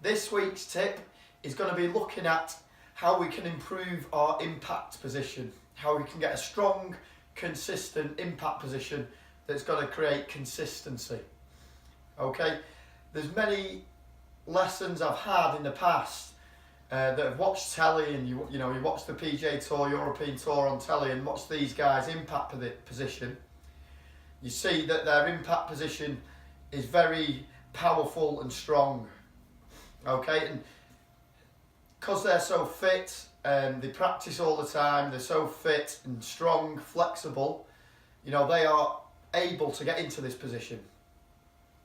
This week's tip is going to be looking at how we can improve our impact position, how we can get a strong, consistent impact position that's going to create consistency. Okay, there's many lessons I've had in the past that have watched telly, and you watch the PGA Tour, European Tour on telly, and watch these guys impact position. You see that their impact position is very powerful and strong. Okay, and because they're so fit and they practice all the time, they're so fit and strong, flexible, they are able to get into this position.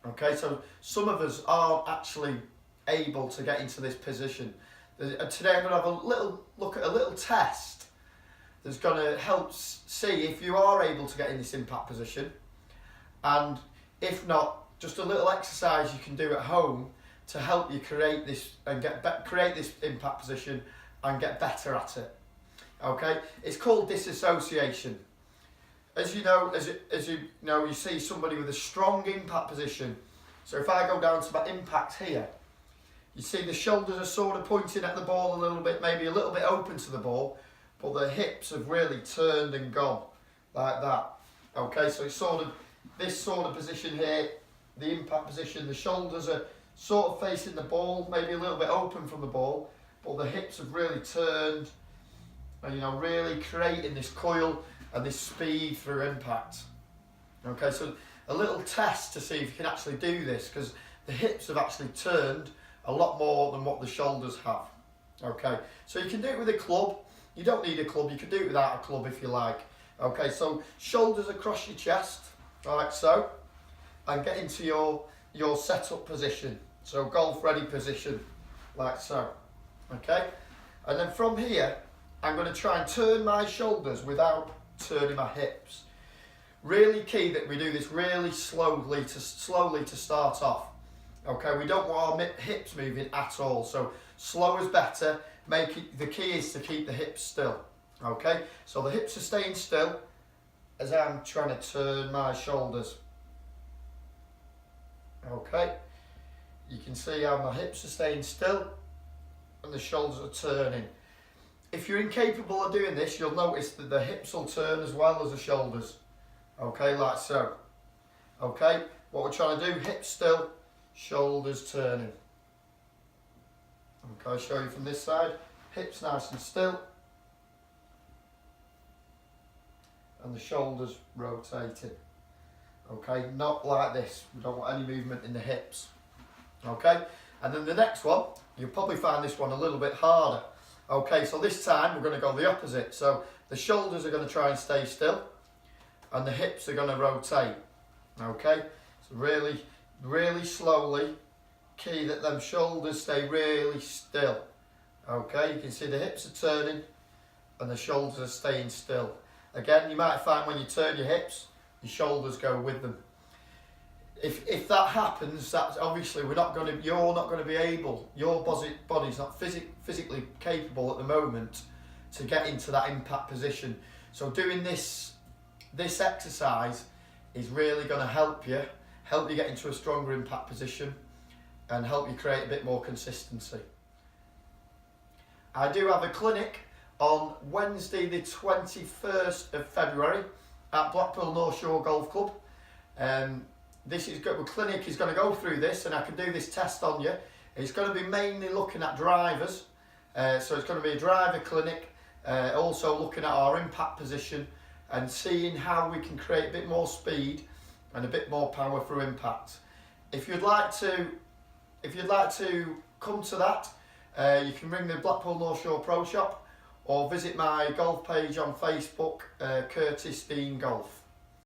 Okay, so some of us aren't actually able to get into this position. Today I'm going to have a little look at a little test that's going to help see if you are able to get in this impact position, and if not, just a little exercise you can do at home to help you create this and create this impact position and get better at it. Okay, it's called dissociation. As you know, you see somebody with a strong impact position. So if I go down to my impact here, you see the shoulders are sort of pointing at the ball a little bit, maybe a little bit open to the ball, but the hips have really turned and gone like that. Okay, so it's sort of this sort of position here, the impact position. The shoulders are sort of facing the ball, maybe a little bit open from the ball, but the hips have really turned, and really creating this coil and this speed through impact. Okay, so a little test to see if you can actually do this, because the hips have actually turned a lot more than what the shoulders have. Okay, so you can do it with a club. You don't need a club, you can do it without a club if you like. Okay, so shoulders across your chest, like so, and get into your setup position. So golf ready position, like so. Okay, and then from here, I'm going to try and turn my shoulders without turning my hips. Really key that we do this really slowly to start off. Okay, we don't want our hips moving at all, so slow is better. The key is to keep the hips still. Okay, so the hips are staying still as I'm trying to turn my shoulders. Okay, you can see how my hips are staying still and the shoulders are turning. If you're incapable of doing this, you'll notice that the hips will turn as well as the shoulders. Okay, like so. Okay, what we're trying to do, hips still, shoulders turning. Okay, I'll show you from this side. Hips nice and still, and the shoulders rotating. Okay, not like this. We don't want any movement in the hips. Okay, and then the next one, you'll probably find this one a little bit harder. Okay, so this time we're going to go the opposite. So the shoulders are going to try and stay still, and the hips are going to rotate. Okay, so really, really slowly, key that them shoulders stay really still. Okay, you can see the hips are turning and the shoulders are staying still. Again, you might find when you turn your hips, your shoulders go with them. If that happens, that's obviously you're not going to be able, your body's not physically capable at the moment to get into that impact position. So doing this exercise is really going to help you get into a stronger impact position and help you create a bit more consistency. I do have a clinic on Wednesday the 21st of February at Blackpool North Shore Golf Club. The clinic is going to go through this, and I can do this test on you. It's going to be mainly looking at drivers, so it's going to be a driver clinic, also looking at our impact position and seeing how we can create a bit more speed and a bit more power through impact. If you'd like to come to that, you can ring the Blackpool North Shore Pro Shop or visit my golf page on Facebook, Curtis Dean Golf.